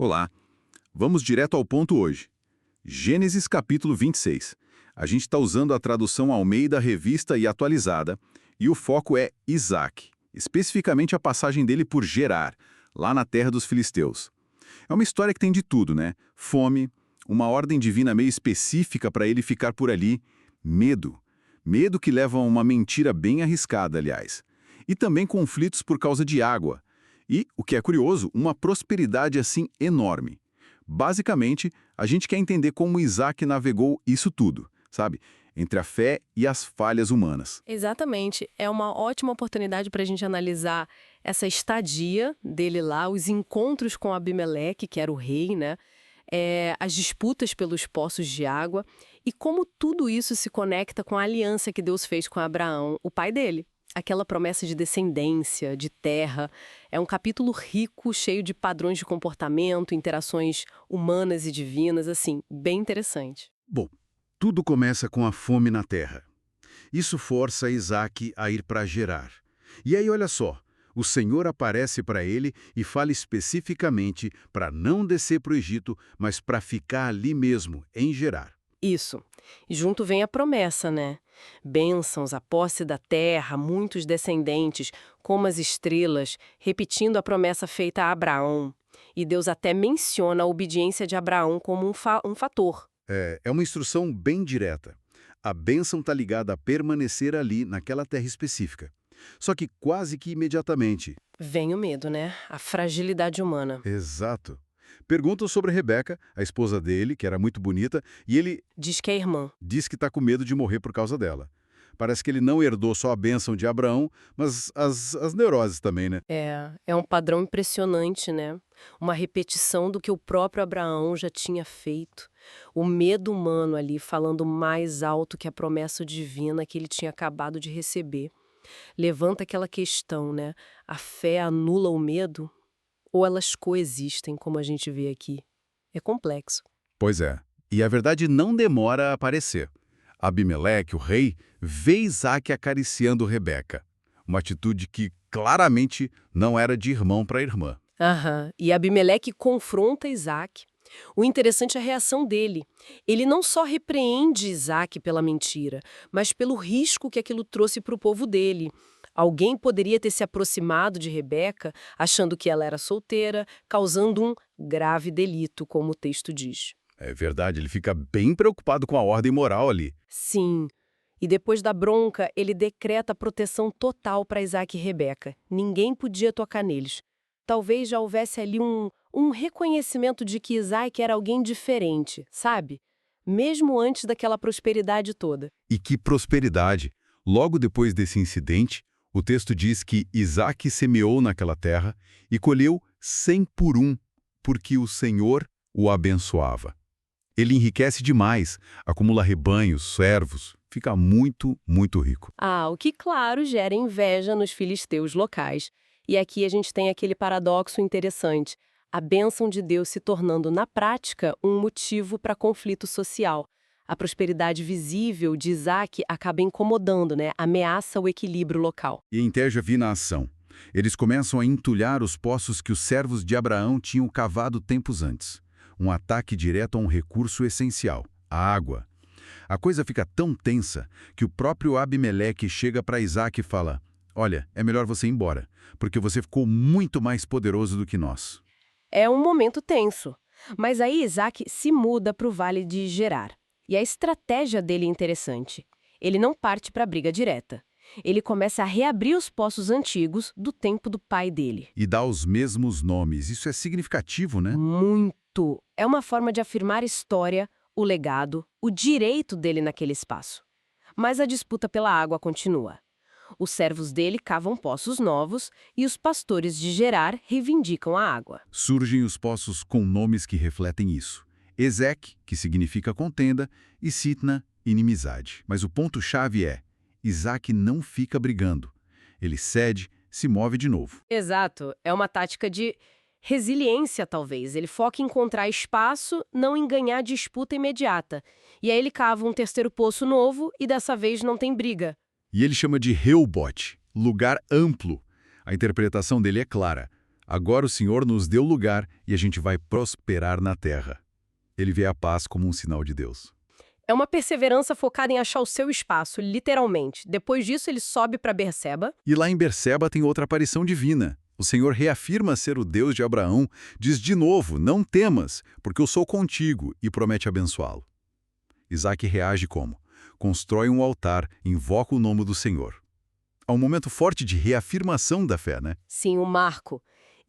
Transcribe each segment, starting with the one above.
Olá, vamos direto ao ponto hoje. Gênesis capítulo 26. A gente está usando a tradução Almeida Revista e Atualizada, e o foco é Isaac, especificamente a passagem dele por Gerar, lá na terra dos filisteus. É uma história que tem de tudo, né? Fome, uma ordem divina meio específica para ele ficar por ali, medo. Medo que leva a uma mentira bem arriscada, aliás. E também conflitos por causa de água. E, o que é curioso, uma prosperidade assim enorme. Basicamente, a gente quer entender como Isaac navegou isso tudo, sabe? Entre a fé e as falhas humanas. Exatamente. É uma ótima oportunidade para a gente analisar essa estadia dele lá, os encontros com Abimeleque, que era o rei, né? As disputas pelos poços de água e como tudo isso se conecta com a aliança que Deus fez com Abraão, o pai dele. Aquela promessa de descendência, de terra. É um capítulo rico, cheio de padrões de comportamento, interações humanas e divinas, assim, bem interessante. Bom, tudo começa com a fome na terra. Isso força Isaac a ir para Gerar. E aí, olha só, o Senhor aparece para ele e fala especificamente para não descer para o Egito, mas para ficar ali mesmo, em Gerar. Isso. E junto vem a promessa, né? Bênçãos, a posse da terra, muitos descendentes, como as estrelas, repetindo a promessa feita a Abraão. E Deus até menciona a obediência de Abraão como um fator. É uma instrução bem direta. A bênção está ligada a permanecer ali, naquela terra específica. Só que quase que imediatamente. Vem o medo, né? A fragilidade humana. Exato. Perguntam sobre Rebeca, a esposa dele, que era muito bonita, e ele Diz que é irmã. diz que está com medo de morrer por causa dela. Parece que ele não herdou só a bênção de Abraão, mas as neuroses também, né? É um padrão impressionante, né? Uma repetição do que o próprio Abraão já tinha feito. O medo humano ali falando mais alto que a promessa divina que ele tinha acabado de receber. Levanta aquela questão, né? A fé anula o medo? Ou elas coexistem, como a gente vê aqui? É complexo. Pois é. E a verdade não demora a aparecer. Abimeleque, o rei, vê Isaac acariciando Rebeca. Uma atitude que claramente não era de irmão para irmã. Aham. E Abimeleque confronta Isaac. O interessante é a reação dele. Ele não só repreende Isaac pela mentira, mas pelo risco que aquilo trouxe para o povo dele. Alguém poderia ter se aproximado de Rebeca, achando que ela era solteira, causando um grave delito, como o texto diz. É verdade, ele fica bem preocupado com a ordem moral ali. Sim. E depois da bronca, ele decreta proteção total para Isaac e Rebeca. Ninguém podia tocar neles. Talvez já houvesse ali um reconhecimento de que Isaac era alguém diferente, sabe? Mesmo antes daquela prosperidade toda. E que prosperidade! Logo depois desse incidente, o texto diz que Isaac semeou naquela terra e colheu 100 por um, porque o Senhor o abençoava. Ele enriquece demais, acumula rebanhos, servos, fica muito, muito rico. O que, claro, gera inveja nos filisteus locais. E aqui a gente tem aquele paradoxo interessante. A bênção de Deus se tornando, na prática, um motivo para conflito social. A prosperidade visível de Isaac acaba incomodando, né? Ameaça o equilíbrio local. E inveja vi na ação. Eles começam a entulhar os poços que os servos de Abraão tinham cavado tempos antes. Um ataque direto a um recurso essencial, a água. A coisa fica tão tensa que o próprio Abimeleque chega para Isaac e fala: olha, é melhor você ir embora, porque você ficou muito mais poderoso do que nós. É um momento tenso. Mas aí Isaac se muda para o Vale de Gerar. E a estratégia dele é interessante. Ele não parte para a briga direta. Ele começa a reabrir os poços antigos do tempo do pai dele. E dá os mesmos nomes. Isso é significativo, né? Muito. É uma forma de afirmar a história, o legado, o direito dele naquele espaço. Mas a disputa pela água continua. Os servos dele cavam poços novos e os pastores de Gerar reivindicam a água. Surgem os poços com nomes que refletem isso. Ezeque, que significa contenda, e Sitna, inimizade. Mas o ponto-chave é: Isaac não fica brigando. Ele cede, se move de novo. Exato. É uma tática de resiliência, talvez. Ele foca em encontrar espaço, não em ganhar disputa imediata. E aí ele cava um terceiro poço novo e dessa vez não tem briga. E ele chama de Reubot, lugar amplo. A interpretação dele é clara. Agora o Senhor nos deu lugar e a gente vai prosperar na terra. Ele vê a paz como um sinal de Deus. É uma perseverança focada em achar o seu espaço, literalmente. Depois disso, ele sobe para Berseba. E lá em Berseba tem outra aparição divina. O Senhor reafirma ser o Deus de Abraão, diz de novo, não temas, porque eu sou contigo, e promete abençoá-lo. Isaac reage como? Constrói um altar, invoca o nome do Senhor. Há um momento forte de reafirmação da fé, né? Sim, o marco.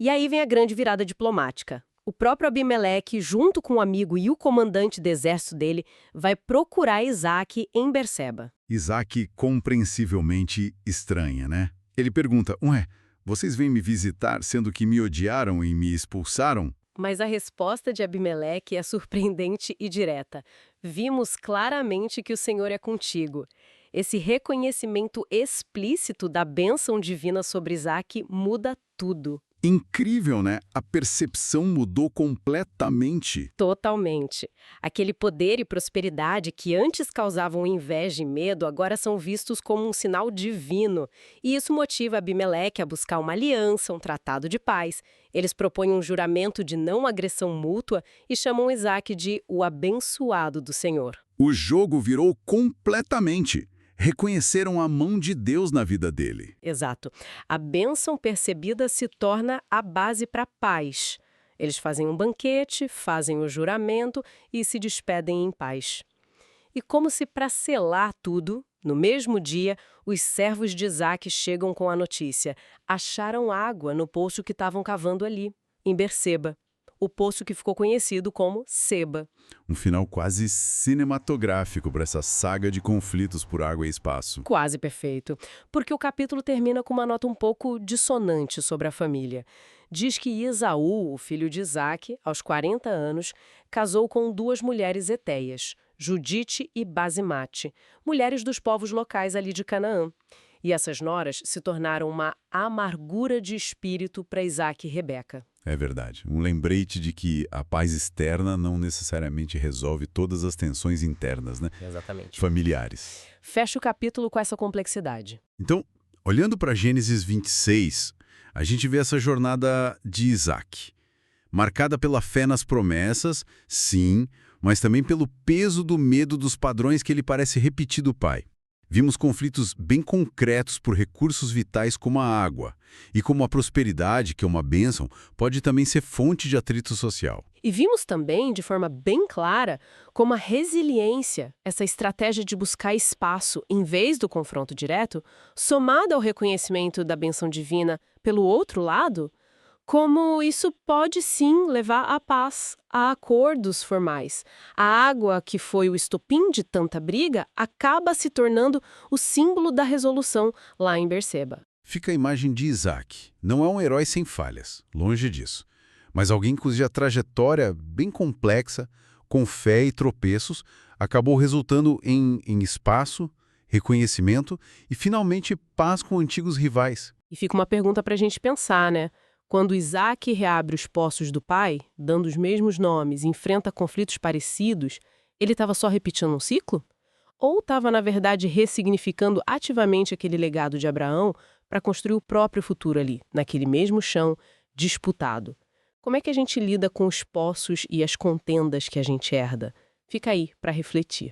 E aí vem a grande virada diplomática. O próprio Abimeleque, junto com o amigo e o comandante do exército dele, vai procurar Isaac em Berseba. Isaac compreensivelmente estranha, né? Ele pergunta, ué, vocês vêm me visitar sendo que me odiaram e me expulsaram? Mas a resposta de Abimeleque é surpreendente e direta. Vimos claramente que o Senhor é contigo. Esse reconhecimento explícito da bênção divina sobre Isaac muda tudo. Incrível, né? A percepção mudou completamente. Totalmente. Aquele poder e prosperidade que antes causavam inveja e medo, agora são vistos como um sinal divino. E isso motiva Abimeleque a buscar uma aliança, um tratado de paz. Eles propõem um juramento de não agressão mútua e chamam Isaac de o abençoado do Senhor. O jogo virou completamente. Reconheceram a mão de Deus na vida dele. Exato. A bênção percebida se torna a base para a paz. Eles fazem um banquete, fazem o juramento e se despedem em paz. E como se para selar tudo, no mesmo dia, os servos de Isaac chegam com a notícia. Acharam água no poço que estavam cavando ali, em Berseba. O poço que ficou conhecido como Seba. Um final quase cinematográfico para essa saga de conflitos por água e espaço. Quase perfeito, porque o capítulo termina com uma nota um pouco dissonante sobre a família. Diz que Esaú, o filho de Isaac, aos 40 anos, casou com duas mulheres hetéias, Judite e Basimate, mulheres dos povos locais ali de Canaã. E essas noras se tornaram uma amargura de espírito para Isaac e Rebeca. É verdade. Um lembrete de que a paz externa não necessariamente resolve todas as tensões internas, né? Exatamente. Familiares. Fecha o capítulo com essa complexidade. Então, olhando para Gênesis 26, a gente vê essa jornada de Isaac. Marcada pela fé nas promessas, sim, mas também pelo peso do medo dos padrões que ele parece repetir do pai. Vimos conflitos bem concretos por recursos vitais como a água, e como a prosperidade, que é uma bênção, pode também ser fonte de atrito social. E vimos também, de forma bem clara, como a resiliência, essa estratégia de buscar espaço em vez do confronto direto, somada ao reconhecimento da bênção divina pelo outro lado, como isso pode sim levar à paz, a acordos formais. A água, que foi o estopim de tanta briga, acaba se tornando o símbolo da resolução lá em Berseba. Fica a imagem de Isaac. Não é um herói sem falhas, longe disso. Mas alguém cuja trajetória bem complexa, com fé e tropeços, acabou resultando em espaço, reconhecimento e, finalmente, paz com antigos rivais. E fica uma pergunta para a gente pensar, né? Quando Isaac reabre os poços do pai, dando os mesmos nomes e enfrenta conflitos parecidos, ele estava só repetindo um ciclo? Ou estava, na verdade, ressignificando ativamente aquele legado de Abraão para construir o próprio futuro ali, naquele mesmo chão disputado? Como é que a gente lida com os poços e as contendas que a gente herda? Fica aí para refletir.